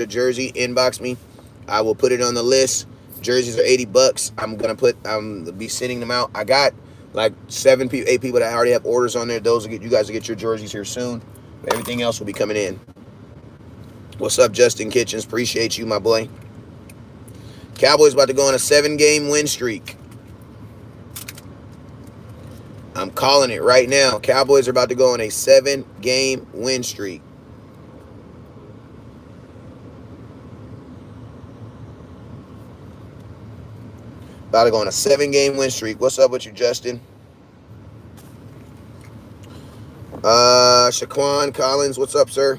a jersey, inbox me. I will put it on the list. Jerseys are $80. I'm be sending them out. I got like 8 people that already have orders on there. Those will get you guys will get your jerseys here soon. But everything else will be coming in. What's up, Justin Kitchens? Appreciate you, my boy. Cowboys about to go on a 7-game win streak. I'm calling it right now. Cowboys are about to go on a 7-game win streak. About to go on a 7-game win streak. What's up with you, Justin? Shaquan Collins, what's up, sir?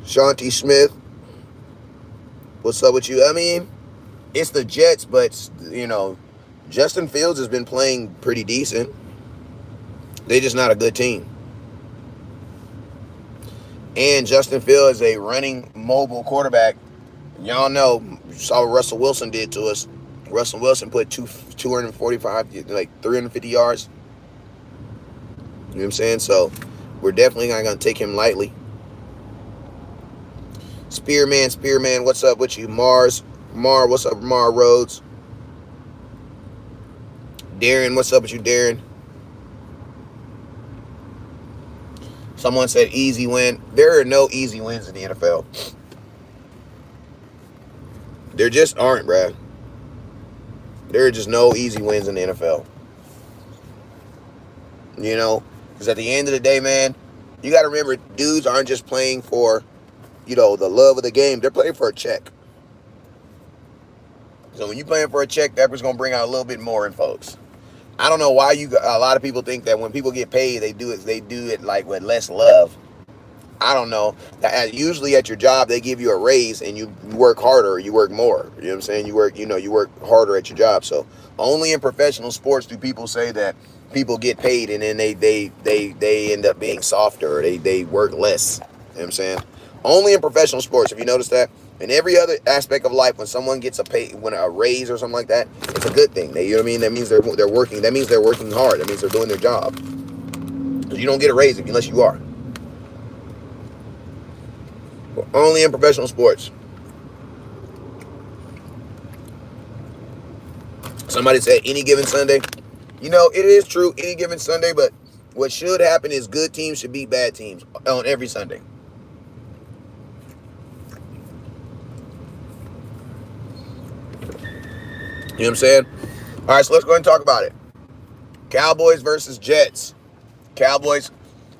Shanti Smith, what's up with you? I mean, it's the Jets, but, Justin Fields has been playing pretty decent. They're just not a good team. And Justin Fields is a running, mobile quarterback. Y'all know, you saw what Russell Wilson did to us. Russell Wilson put 245, like 350 yards. You know what I'm saying? So, we're definitely not going to take him lightly. Spearman, what's up with you? What's up, Mar Rhodes? Darren, what's up with you, Darren? Someone said easy win. There are no easy wins in the NFL. There just aren't, bruh. There are just no easy wins in the NFL. Because at the end of the day, man, you got to remember, dudes aren't just playing for, the love of the game. They're playing for a check. So when you're playing for a check, that's going to bring out a little bit more in folks. I don't know why a lot of people think that when people get paid, they do it like with less love. I don't know. Usually at your job, they give you a raise and you work harder, you work more. You know what I'm saying? You work harder at your job. So only in professional sports do people say that people get paid and then they end up being softer or they work less. You know what I'm saying? Only in professional sports. If you notice that, in every other aspect of life, when someone gets a raise or something like that, it's a good thing. You know what I mean? That means they're working. That means they're working hard. That means they're doing their job. Because you don't get a raise unless you are. But only in professional sports. Somebody said any given Sunday. It is true, any given Sunday, but what should happen is good teams should beat bad teams on every Sunday. You know what I'm saying? All right, so let's go ahead and talk about it. Cowboys versus Jets. Cowboys,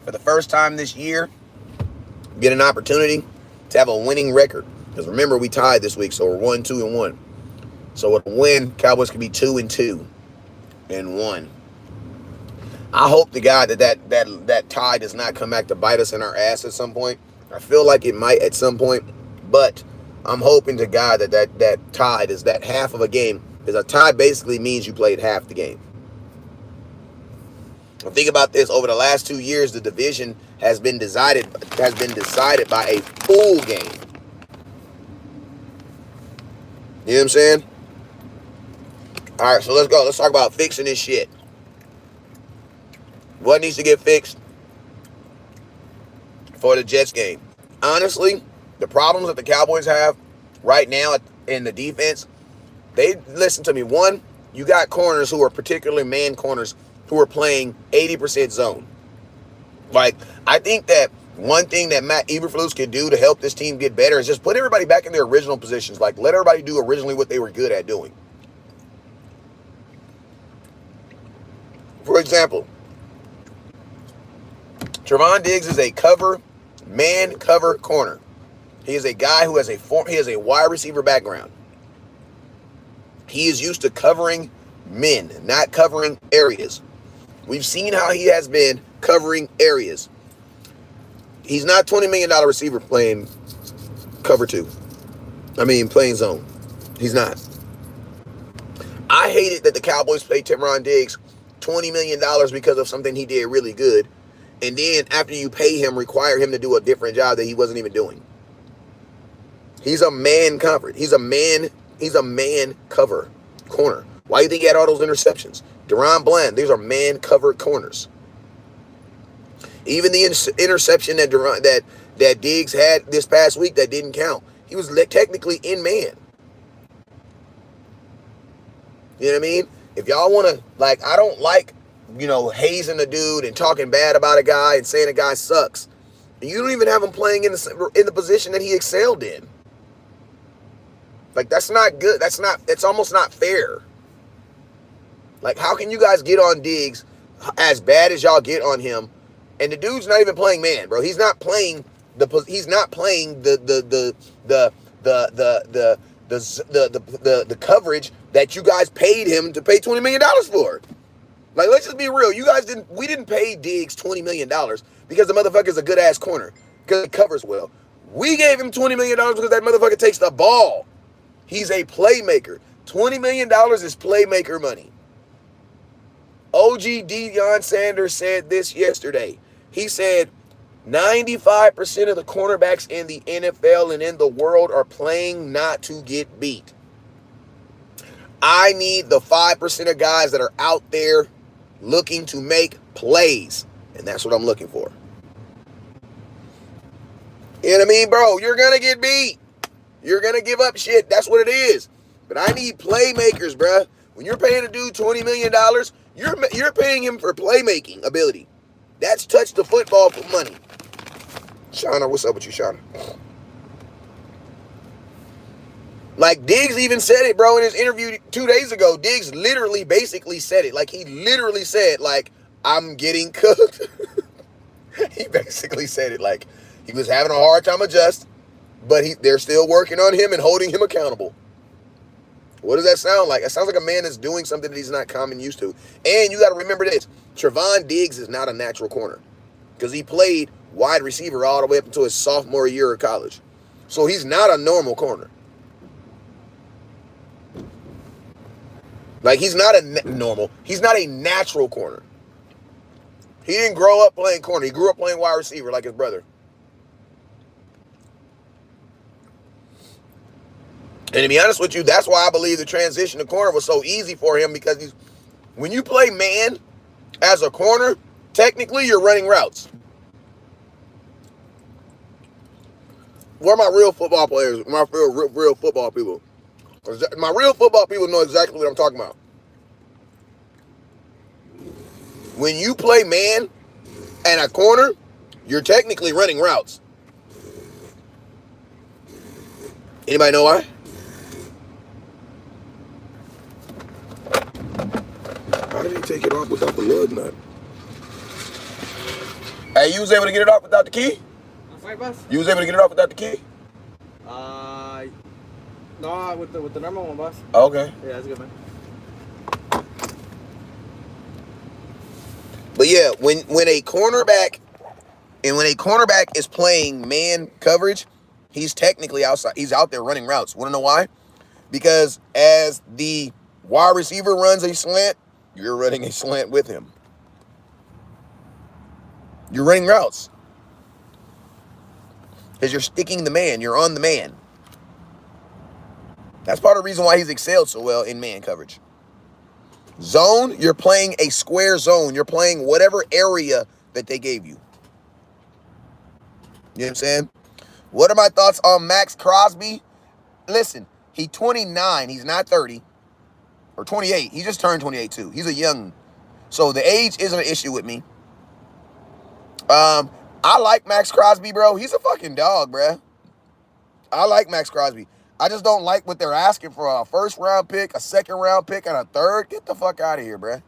for the first time this year, get an opportunity to have a winning record. Because remember, we tied this week, so we're 1-2-1. So with a win, Cowboys can be 2-2-1. I hope to God that tie does not come back to bite us in our ass at some point. I feel like it might at some point, but I'm hoping to God that tie is that half of a game. Because a tie basically means you played half the game. Well, think about this. Over the last 2 years, the division has been decided by a full game. You know what I'm saying? All right, so let's go. Let's talk about fixing this shit. What needs to get fixed for the Jets game? Honestly, the problems that the Cowboys have right now in the defense, listen to me. One, you got corners who are particularly man corners who are playing 80% zone. Like, I think that one thing that Matt Eberflus can do to help this team get better is just put everybody back in their original positions. Like, let everybody do originally what they were good at doing. For example, Trevon Diggs is a man cover corner. He is a guy who has a wide receiver background. He is used to covering men, not covering areas. We've seen how he has been covering areas. He's not $20 million receiver playing cover two. Playing zone. He's not. I hated that the Cowboys played Trevon Diggs $20 million because of something he did really good. And then after you pay him, require him to do a different job that he wasn't even doing. He's a man covered. He's a man cover corner. Why do you think he had all those interceptions? Deron Bland, these are man covered corners. Even the interception that Diggs had this past week that didn't count. He was technically in man. You know what I mean? If y'all want to, like, I don't like, hazing a dude and talking bad about a guy and saying a guy sucks. You don't even have him playing in the position that he excelled in. Like, that's not good. It's almost not fair. Like, how can you guys get on Diggs as bad as y'all get on him? And the dude's not even playing man, bro. He's not playing the coverage that you guys paid him to pay $20 million for. Like, let's just be real. We didn't pay Diggs $20 million because the motherfucker's a good ass corner. Because he covers well. We gave him $20 million because that motherfucker takes the ball. He's a playmaker. $20 million is playmaker money. OG Deion Sanders said this yesterday. He said 95% of the cornerbacks in the NFL and in the world are playing not to get beat. I need the 5% of guys that are out there looking to make plays. And that's what I'm looking for. You know what I mean, bro? You're going to get beat. You're going to give up shit. That's what it is. But I need playmakers, bruh. When you're paying a dude $20 million, you're paying him for playmaking ability. That's touch the football for money. Shauna, what's up with you, Shauna? Like, Diggs even said it, bro, in his interview 2 days ago. Diggs literally basically said it. Like, he literally said, like, I'm getting cooked. He basically said it like he was having a hard time adjust, but they're still working on him and holding him accountable. What does that sound like? It sounds like a man that's doing something that he's not common used to. And you got to remember this. Trevon Diggs is not a natural corner because he played wide receiver all the way up until his sophomore year of college. So he's not a normal corner. Like, he's not he's not a natural corner. He didn't grow up playing corner. He grew up playing wide receiver like his brother. And to be honest with you, that's why I believe the transition to corner was so easy for him, because when you play man as a corner, technically you're running routes. Where are my real football players? My real football people. My real football people know exactly what I'm talking about. When you play man and a corner, you're technically running routes. Anybody know why? How did he take it off without the lug nut? Hey, you was able to get it off without the key? I'm sorry, boss? You was able to get it off without the key? No, with the normal one, boss. Okay. Yeah, that's good, man. But yeah, when a cornerback is playing man coverage, he's technically outside. He's out there running routes. Want to know why? Because as the wide receiver runs a slant, you're running a slant with him. You're running routes. Because you're sticking the man. You're on the man. That's part of the reason why he's excelled so well in man coverage. Zone, you're playing a square zone. You're playing whatever area that they gave you. You know what I'm saying? What are my thoughts on Max Crosby? Listen, he's 29. He's not 30. Or 28. He just turned 28 too. He's a young. So the age isn't an issue with me. I like Max Crosby, bro. He's a fucking dog, bro. I like Max Crosby. I just don't like what they're asking for a first-round pick, a second-round pick, and a third. Get the fuck out of here, bruh.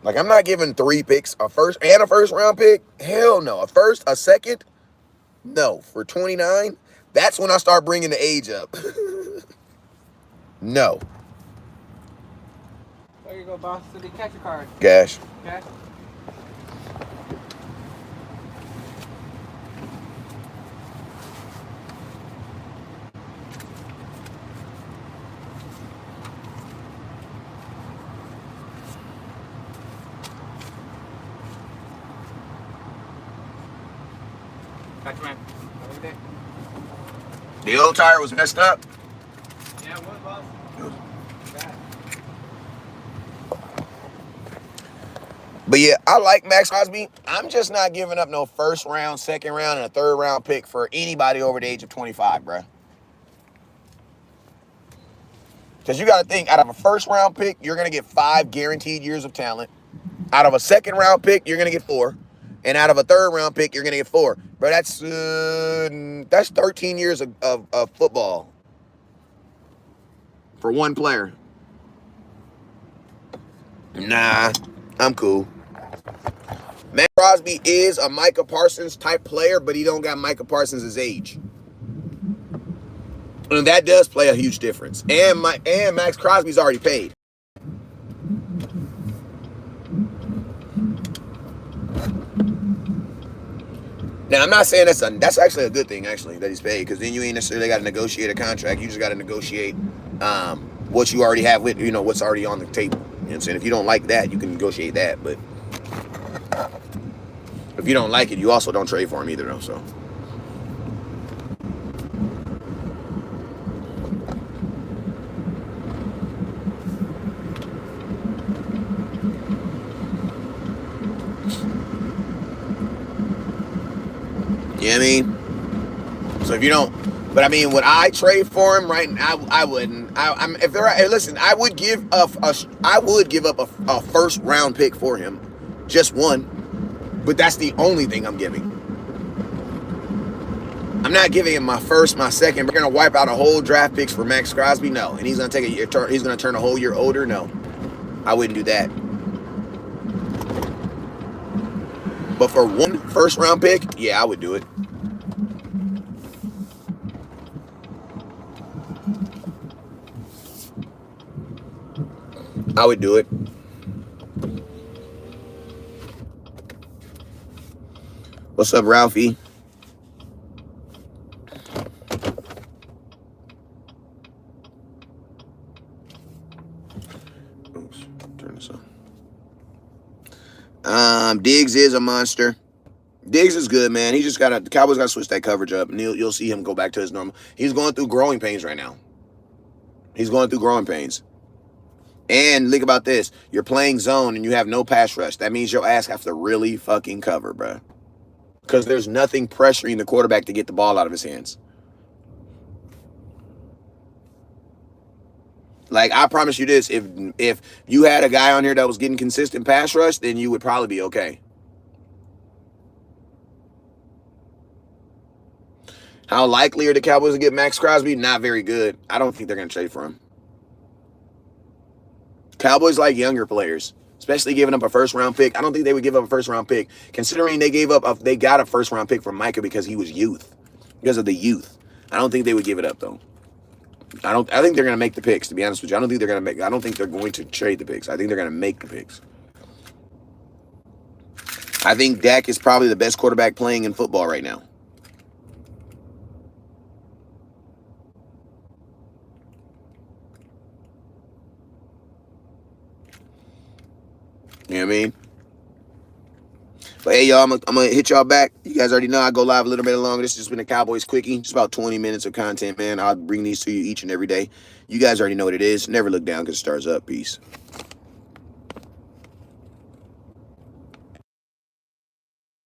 Like, I'm not giving 3 picks, a first-round pick. Hell no. A first, a second? No. For 29, that's when I start bringing the age up. No. There you go, boss. So they catch your card. Gash. Okay. Gotcha, man. Have a good day. The old tire was messed up. Yeah, it was, boss. It was. Bad. But yeah, I like Max Crosby. I'm just not giving up no first round, second round, and a third round pick for anybody over the age of 25, bro. Because you got to think, out of a first round pick, you're going to get 5 guaranteed years of talent. Out of a second round pick, you're going to get 4. And out of a third round pick, you're going to get 4. Bro, that's 13 years of football for one player. Nah, I'm cool. Matt Crosby is a Micah Parsons type player, but he don't got Micah Parsons' age. And that does play a huge difference. And Max Crosby's already paid. Now, I'm not saying that's actually a good thing, actually, that he's paid, because then you ain't necessarily got to negotiate a contract. You just got to negotiate what you already have with, what's already on the table. You know what I'm saying? If you don't like that, you can negotiate that. But if you don't like it, you also don't trade for him either, though. So. You know what I mean? So if you don't, but I mean, would I trade for him right now? I wouldn't. Listen, I would give up a first round pick for him, just one. But that's the only thing I'm giving. I'm not giving him my first, my second. We're gonna wipe out a whole draft picks for Max Crosby, no. And he's gonna take a year. He's gonna turn a whole year older, no. I wouldn't do that. But for one first round pick, yeah, I would do it. I would do it. What's up, Ralphie? Oops, turn this on. Diggs is a monster. Diggs is good, man. He just the Cowboys got to switch that coverage up, and you'll see him go back to his normal. He's going through growing pains right now. He's going through growing pains. And think about this. You're playing zone, and you have no pass rush. That means your ass have to really fucking cover, bro. Because there's nothing pressuring the quarterback to get the ball out of his hands. Like, I promise you this. If you had a guy on here that was getting consistent pass rush, then you would probably be okay. How likely are the Cowboys to get Max Crosby? Not very good. I don't think they're going to trade for him. Cowboys like younger players, especially giving up a first-round pick. I don't think they would give up a first-round pick, considering they got a first-round pick from Micah because he was youth, because of the youth. I don't think they would give it up, though. I think they're going to make the picks, to be honest with you. I don't think they're going to trade the picks. I think they're going to make the picks. I think Dak is probably the best quarterback playing in football right now. You know what I mean? But hey, y'all, I'm going to hit y'all back. You guys already know I go live a little bit longer. This has just been a Cowboys Quickie. Just about 20 minutes of content, man. I'll bring these to you each and every day. You guys already know what it is. Never look down because it starts up. Peace.